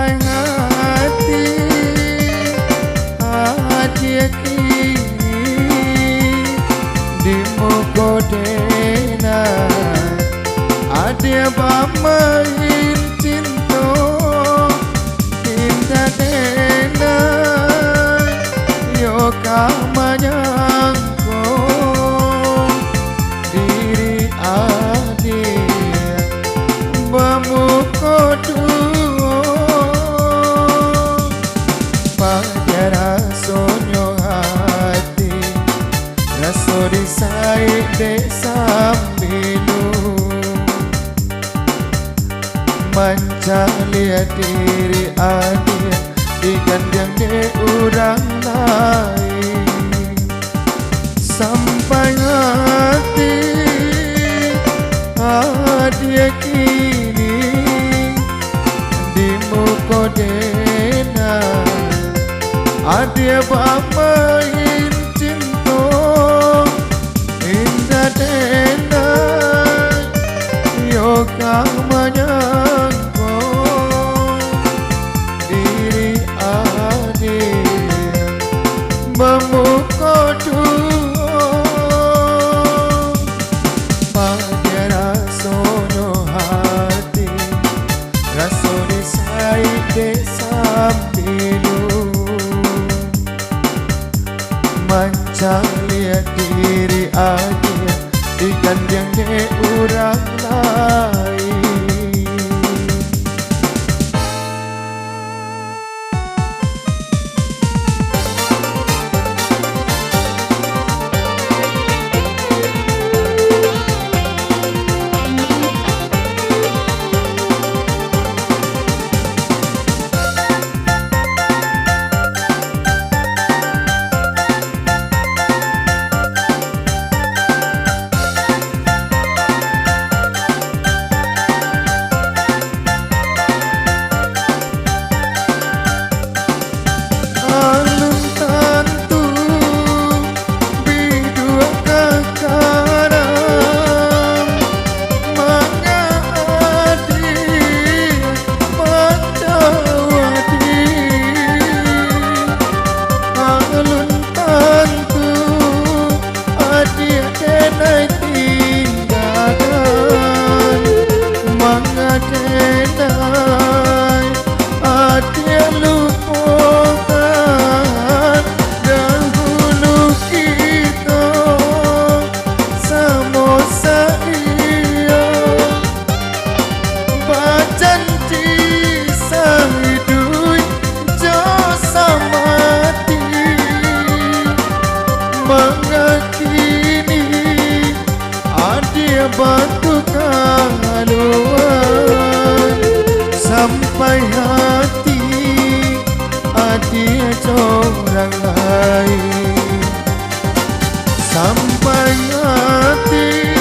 sampai hati hati kini di mukodena ada pamain cinta cinta dena yo kamanyangko diri adia bamukoduo pada rasonyo hati raso disai desambilu mencari diri adia digandeng de orang lain sampai hati adia kini di mukodena adia pamain cinta indah dena yo kamanyangko diri adia bamukoduo pada rasonyo hati raso disai desambilu mencari diri adia digandeng de orang lain. Batu kaluan sampai hati adia orang lain sampai hati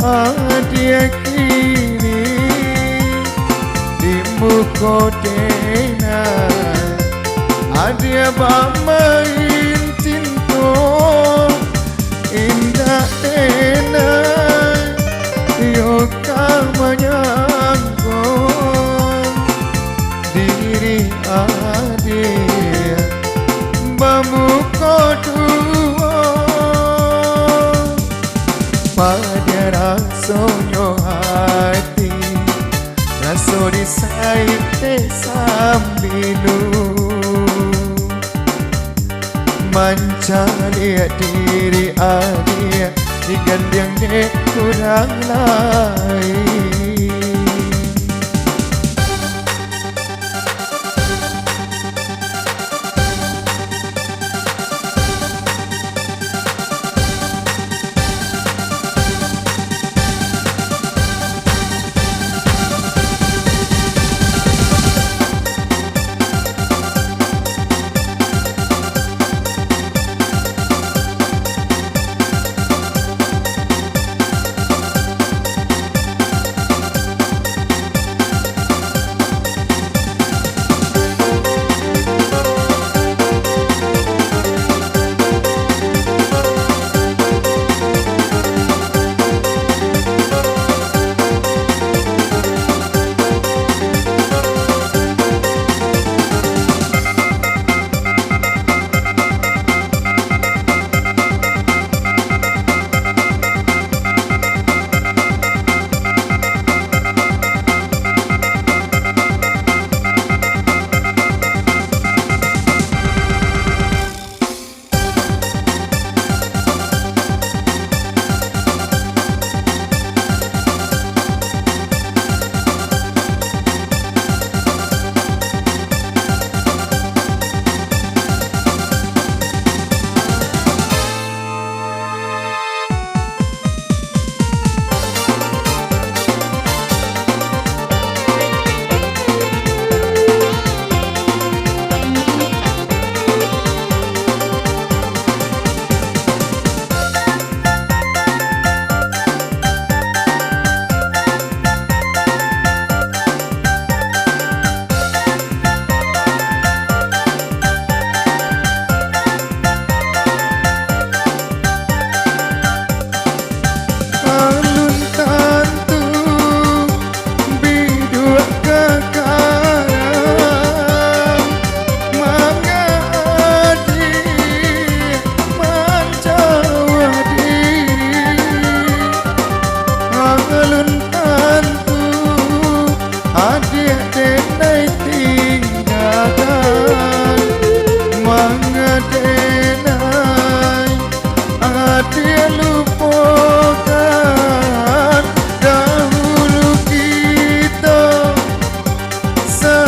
adia kini di mukodena adia pamain cinta indah dena yo kamanyangko diri adia bamukoduo pada rasonyo hati raso disai desambilu mencari diri adia digandeng de orang lain.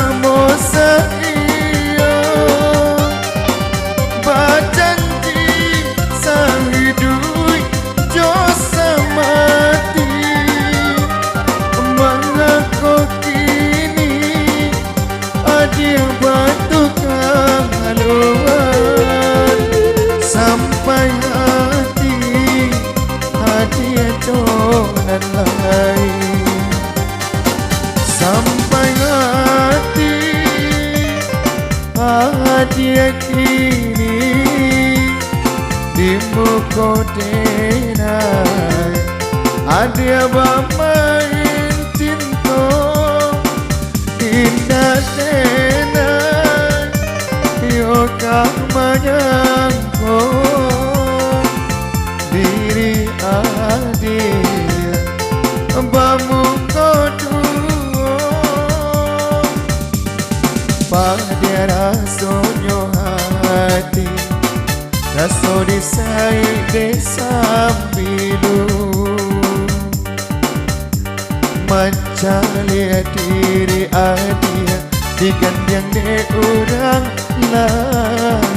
samosa iyo bajanji sahidui jo samati mengaku kini adia batu kehaluan sampai hati adia jonan lain sampai hati adia kini di muka denai adia bermain cinta indah denai yokah menyangkut diri adia bamuka dua pada rasonyo hati raso disai desambilu mencari diri adia digandeng de orang lain